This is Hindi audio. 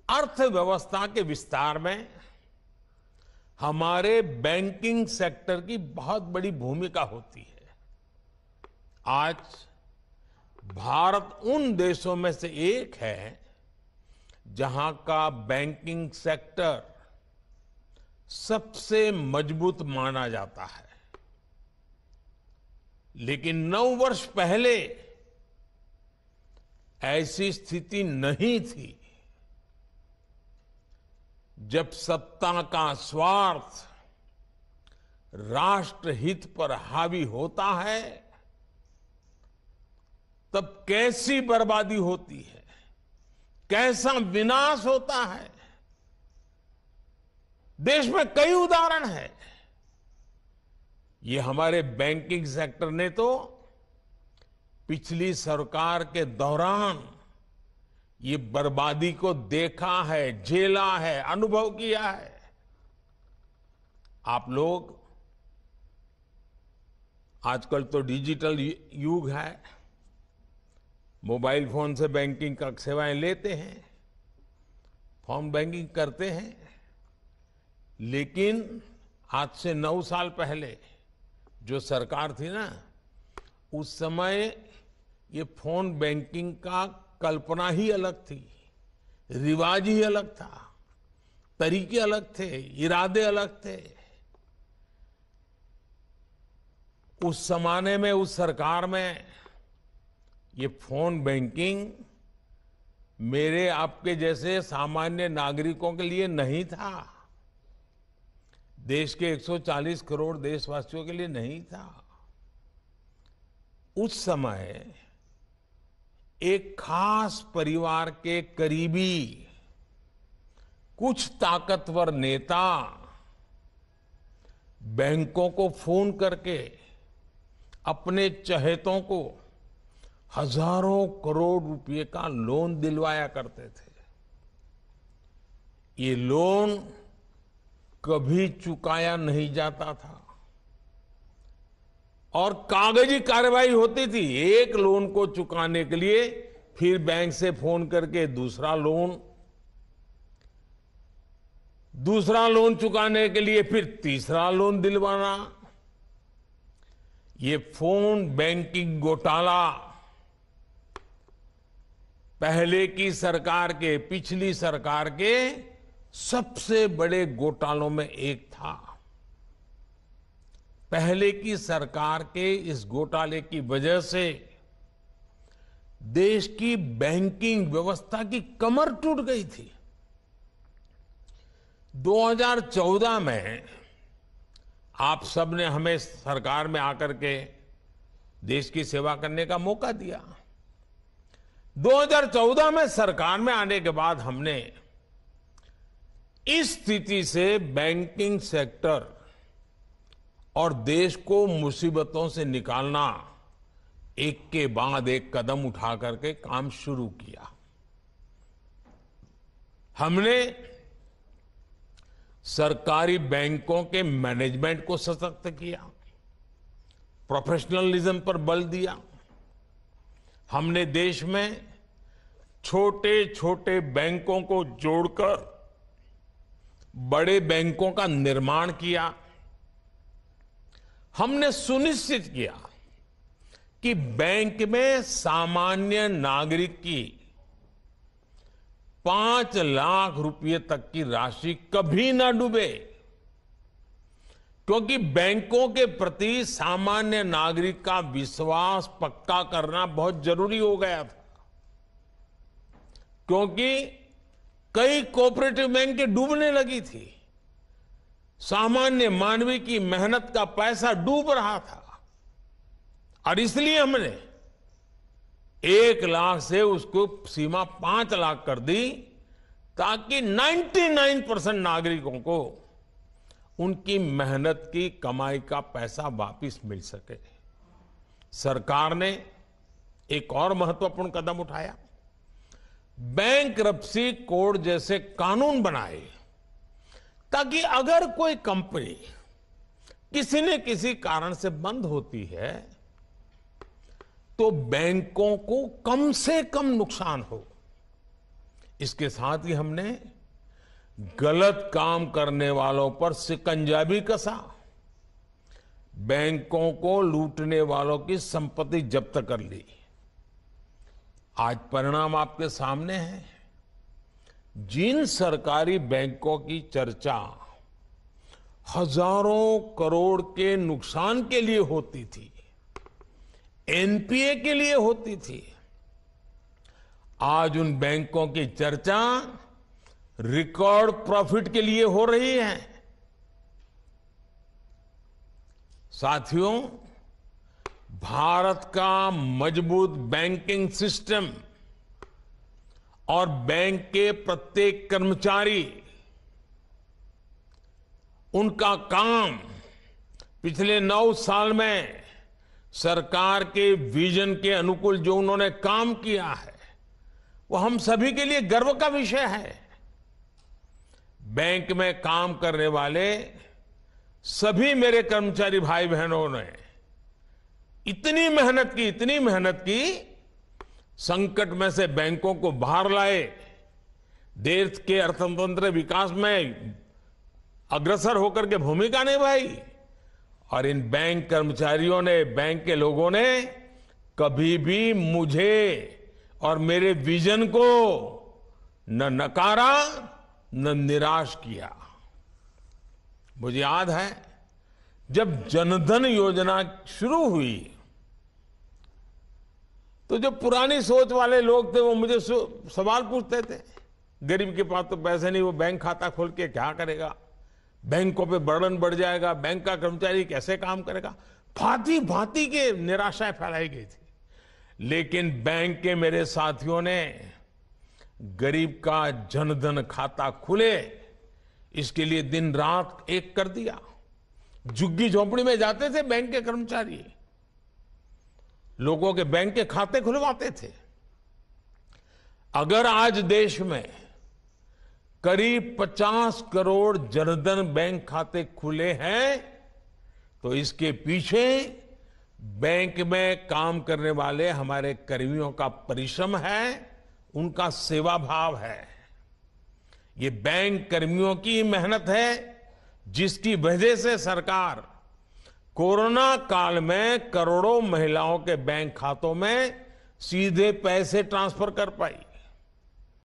अर्थव्यवस्था के विस्तार में हमारे बैंकिंग सेक्टर की बहुत बड़ी भूमिका होती है। आज भारत उन देशों में से एक है जहां का बैंकिंग सेक्टर सबसे मजबूत माना जाता है। लेकिन 9 वर्ष पहले ऐसी स्थिति नहीं थी। जब सत्ता का स्वार्थ राष्ट्र हित पर हावी होता है, तब कैसी बर्बादी होती है, कैसा विनाश होता है। देश में कई उदाहरण हैं। ये हमारे बैंकिंग सेक्टर ने तो पिछली सरकार के दौरान ये बर्बादी को देखा है, झेला है, अनुभव किया है। आप लोग आजकल तो डिजिटल युग है, मोबाइल फोन से बैंकिंग का सेवाएं लेते हैं, फोन बैंकिंग करते हैं। लेकिन आज से 9 साल पहले जो सरकार थी ना, उस समय ये फोन बैंकिंग का कल्पना ही अलग थी, रिवाज ही अलग था, तरीके अलग थे, इरादे अलग थे। उस जमाने में, उस सरकार में ये फोन बैंकिंग मेरे आपके जैसे सामान्य नागरिकों के लिए नहीं था। देश के 140 करोड़ देशवासियों के लिए नहीं था। उस समय एक खास परिवार के करीबी कुछ ताकतवर नेता बैंकों को फोन करके अपने चहेतों को हजारों करोड़ रुपए का लोन दिलवाया करते थे। ये लोन कभी चुकाया नहीं जाता था और कागजी कार्रवाई होती थी। एक लोन को चुकाने के लिए फिर बैंक से फोन करके दूसरा लोन चुकाने के लिए फिर तीसरा लोन दिलवाना। ये फोन बैंकिंग घोटाला पहले की सरकार के, पिछली सरकार के सबसे बड़े घोटालों में एक था। पहले की सरकार के इस घोटाले की वजह से देश की बैंकिंग व्यवस्था की कमर टूट गई थी। 2014 में आप सबने हमें सरकार में आकर के देश की सेवा करने का मौका दिया। 2014 में सरकार में आने के बाद हमने इस स्थिति से बैंकिंग सेक्टर और देश को मुसीबतों से निकालना एक के बाद एक कदम उठा करके काम शुरू किया। हमने सरकारी बैंकों के मैनेजमेंट को सशक्त किया, प्रोफेशनलिज्म पर बल दिया। हमने देश में छोटे छोटे बैंकों को जोड़कर बड़े बैंकों का निर्माण किया। हमने सुनिश्चित किया कि बैंक में सामान्य नागरिक की 5 लाख रुपए तक की राशि कभी ना डूबे, क्योंकि बैंकों के प्रति सामान्य नागरिक का विश्वास पक्का करना बहुत जरूरी हो गया था। क्योंकि कई कोऑपरेटिव बैंक डूबने लगी थी, सामान्य मानवी की मेहनत का पैसा डूब रहा था और इसलिए हमने 1 लाख से उसको सीमा 5 लाख कर दी, ताकि 99% नागरिकों को उनकी मेहनत की कमाई का पैसा वापस मिल सके। सरकार ने एक और महत्वपूर्ण कदम उठाया, बैंक्रप्सी कोड जैसे कानून बनाए, ताकि अगर कोई कंपनी किसी न किसी कारण से बंद होती है तो बैंकों को कम से कम नुकसान हो, इसके साथ ही हमने गलत काम करने वालों पर शिकंजा भी कसा, बैंकों को लूटने वालों की संपत्ति जब्त कर ली। आज परिणाम आपके सामने है। जिन सरकारी बैंकों की चर्चा हजारों करोड़ के नुकसान के लिए होती थी, एनपीए के लिए होती थी, आज उन बैंकों की चर्चा रिकॉर्ड प्रॉफिट के लिए हो रही है। साथियों, भारत का मजबूत बैंकिंग सिस्टम और बैंक के प्रत्येक कर्मचारी, उनका काम पिछले 9 साल में सरकार के विजन के अनुकूल जो उन्होंने काम किया है, वो हम सभी के लिए गर्व का विषय है। बैंक में काम करने वाले सभी मेरे कर्मचारी भाई बहनों ने इतनी मेहनत की, संकट में से बैंकों को बाहर लाए, देश के अर्थतंत्र विकास में अग्रसर होकर के भूमिका निभाई। और इन बैंक कर्मचारियों ने, बैंक के लोगों ने कभी भी मुझे और मेरे विजन को न नकारा न निराश किया। मुझे याद है जब जनधन योजना शुरू हुई तो जो पुरानी सोच वाले लोग थे वो मुझे सवाल पूछते थे, गरीब के पास तो पैसे नहीं, वो बैंक खाता खोल के क्या करेगा, बैंकों पे बर्डन बढ़ जाएगा, बैंक का कर्मचारी कैसे काम करेगा। भांति भांति के निराशाएं फैलाई गई थी। लेकिन बैंक के मेरे साथियों ने गरीब का जनधन खाता खुले, इसके लिए दिन रात एक कर दिया। झुग्गी झोपड़ी में जाते थे बैंक के कर्मचारी, लोगों के बैंक के खाते खुलवाते थे। अगर आज देश में करीब 50 करोड़ जनधन बैंक खाते खुले हैं तो इसके पीछे बैंक में काम करने वाले हमारे कर्मियों का परिश्रम है, उनका सेवा भाव है। ये बैंक कर्मियों की मेहनत है जिसकी वजह से सरकार कोरोना काल में करोड़ों महिलाओं के बैंक खातों में सीधे पैसे ट्रांसफर कर पाई।